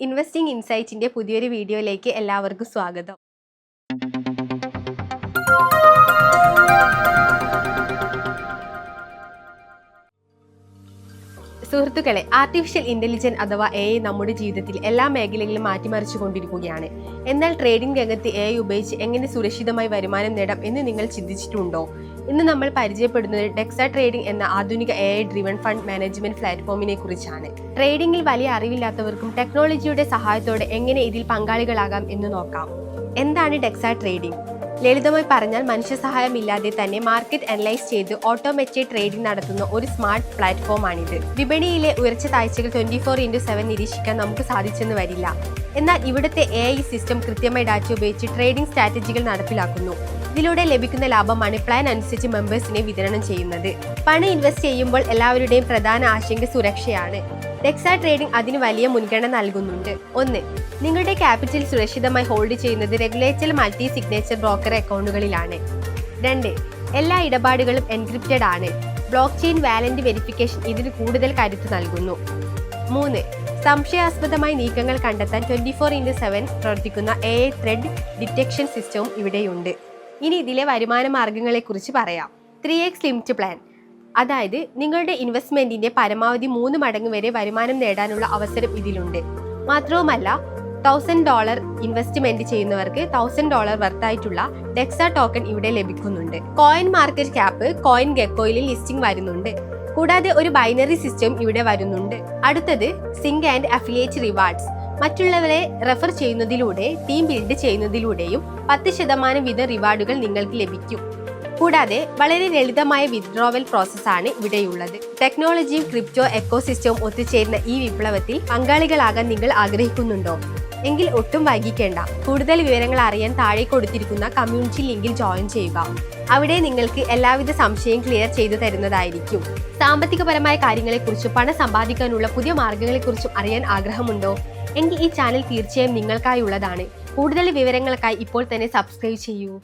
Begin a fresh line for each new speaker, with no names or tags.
Investing ഇൻസൈറ്റിന്റെ പുതിയൊരു വീഡിയോയിലേക്ക് എല്ലാവർക്കും സ്വാഗതം. സുഹൃത്തുക്കളെ, ആർട്ടിഫിഷ്യൽ ഇന്റലിജൻസ് അഥവാ AI നമ്മുടെ ജീവിതത്തിൽ എല്ലാ മേഖലകളിലും മാറ്റിമറിച്ചു കൊണ്ടിരിക്കുകയാണ്. എന്നാൽ ട്രേഡിംഗ് രംഗത്ത് AI ഉപയോഗിച്ച് എങ്ങനെ സുരക്ഷിതമായി വരുമാനം നേടാം എന്ന് നിങ്ങൾ ചിന്തിച്ചിട്ടുണ്ടോ? ഇന്ന് നമ്മൾ പരിചയപ്പെടുന്നത് ഡെക്സ ട്രേഡിംഗ് എന്ന ആധുനിക AI ഡ്രിവൺ ഫണ്ട് മാനേജ്മെന്റ് പ്ലാറ്റ്ഫോമിനെ കുറിച്ചാണ്. ട്രേഡിംഗിൽ വലിയ അറിവില്ലാത്തവർക്കും ടെക്നോളജിയുടെ സഹായത്തോടെ എങ്ങനെ ഇതിൽ പങ്കാളികളാകാം എന്ന് നോക്കാം. എന്താണ് ഡെക്സ ട്രേഡിംഗ്? ലളിതമായി പറഞ്ഞാൽ മനുഷ്യ സഹായമില്ലാതെ തന്നെ മാർക്കറ്റ് അനലൈസ് ചെയ്ത് ഓട്ടോമാറ്റഡ് ട്രേഡിംഗ് നടത്തുന്ന ഒരു സ്മാർട്ട് പ്ലാറ്റ്ഫോമാണിത്. വിപണിയിലെ ഉയർച്ച താഴ്ചകൾ 24/7 നിരീക്ഷിക്കാൻ നമുക്ക് സാധിച്ചെന്ന് വരില്ല. എന്നാൽ ഇവിടുത്തെ AI സിസ്റ്റം കൃത്യമായി ഡാറ്റ ഉപയോഗിച്ച് ട്രേഡിംഗ് സ്ട്രാറ്റജികൾ നടപ്പിലാക്കുന്നു. ഇതിലൂടെ ലഭിക്കുന്ന ലാഭമാണ് പ്ലാൻ അനുസരിച്ച് മെമ്പേഴ്സിനെ വിതരണം ചെയ്യുന്നത്. പണം ഇൻവെസ്റ്റ് ചെയ്യുമ്പോൾ എല്ലാവരുടെയും പ്രധാന ആശങ്ക സുരക്ഷയാണ്. ഡെക്സ ട്രേഡിംഗ് അതിന് വലിയ മുൻഗണന നൽകുന്നുണ്ട്. 1. നിങ്ങളുടെ ക്യാപിറ്റൽ സുരക്ഷിതമായി ഹോൾഡ് ചെയ്യുന്നത് റെഗുലേറ്റഡ് മൾട്ടി സിഗ്നേച്ചർ ബ്രോക്കർ അക്കൗണ്ടുകളിലാണ്. 2. എല്ലാ ഇടപാടുകളും എൻക്രിപ്റ്റഡ് ആണ്. ബ്ലോക്ക് ചെയിൻ വാലന്റ് വെരിഫിക്കേഷൻ ഇതിന് കൂടുതൽ കരുത്ത് നൽകുന്നു. 3. സംശയാസ്പദമായ നീക്കങ്ങൾ കണ്ടെത്താൻ 24/7 പ്രവർത്തിക്കുന്ന AI ത്രെഡ് ഡിറ്റക്ഷൻ സിസ്റ്റവും ഇവിടെയുണ്ട്. ഇനി ഇതിലെ വരുമാന മാർഗങ്ങളെക്കുറിച്ച് പറയാം. 3x ലിമിറ്റ് പ്ലാൻ, അതായത് നിങ്ങളുടെ ഇൻവെസ്റ്റ്മെന്റിന്റെ പരമാവധി 3 മടങ്ങ് വരെ വരുമാനം നേടാനുള്ള അവസരം ഇതിലുണ്ട്. മാത്രവുമല്ല, $1000 ഇൻവെസ്റ്റ്മെന്റ് ചെയ്യുന്നവർക്ക് $1000 വർത്തായിട്ടുള്ള ഡെക്സ ടോക്കൺ ഇവിടെ ലഭിക്കുന്നുണ്ട്. കോയിൻ മാർക്കറ്റ് ക്യാപ്പ് കോയിൻ ഗെക്കോയിൽ ലിസ്റ്റിംഗ് വരുന്നുണ്ട്. കൂടാതെ ഒരു ബൈനറി സിസ്റ്റം ഇവിടെ വരുന്നുണ്ട്. അടുത്തത് സിങ്ക് ആൻഡ് അഫിലിയേറ്റ് റിവാർഡ്സ്. മറ്റുള്ളവരെ റെഫർ ചെയ്യുന്നതിലൂടെ ടീം ബിൽഡ് ചെയ്യുന്നതിലൂടെയും 10% വീതം റിവാർഡുകൾ നിങ്ങൾക്ക് ലഭിക്കും. കൂടാതെ വളരെ ലളിതമായ വിത്ഡ്രോവൽ പ്രോസസ്സാണ് ഇവിടെയുള്ളത്. ടെക്നോളജിയും ക്രിപ്റ്റോ എക്കോസിസ്റ്റവും ഒത്തുചേരുന്ന ഈ വിപ്ലവത്തിൽ പങ്കാളികളാകാൻ നിങ്ങൾ ആഗ്രഹിക്കുന്നുണ്ടോ? എങ്കിൽ ഒട്ടും വൈകിക്കേണ്ട. കൂടുതൽ വിവരങ്ങൾ അറിയാൻ താഴെ കൊടുത്തിരിക്കുന്ന കമ്മ്യൂണിറ്റി ലിങ്കിൽ ജോയിൻ ചെയ്യുക. അവിടെ നിങ്ങൾക്ക് എല്ലാവിധ സംശയം ക്ലിയർ ചെയ്തു തരുന്നതായിരിക്കും. സാമ്പത്തികപരമായ കാര്യങ്ങളെക്കുറിച്ചും പണം സമ്പാദിക്കാനുള്ള പുതിയ മാർഗങ്ങളെക്കുറിച്ചും അറിയാൻ ആഗ്രഹമുണ്ടോ? എങ്കിൽ ഈ ചാനൽ തീർച്ചയായും നിങ്ങൾക്കായുള്ളതാണ്. കൂടുതൽ വിവരങ്ങൾക്കായി ഇപ്പോൾ തന്നെ സബ്സ്ക്രൈബ് ചെയ്യൂ.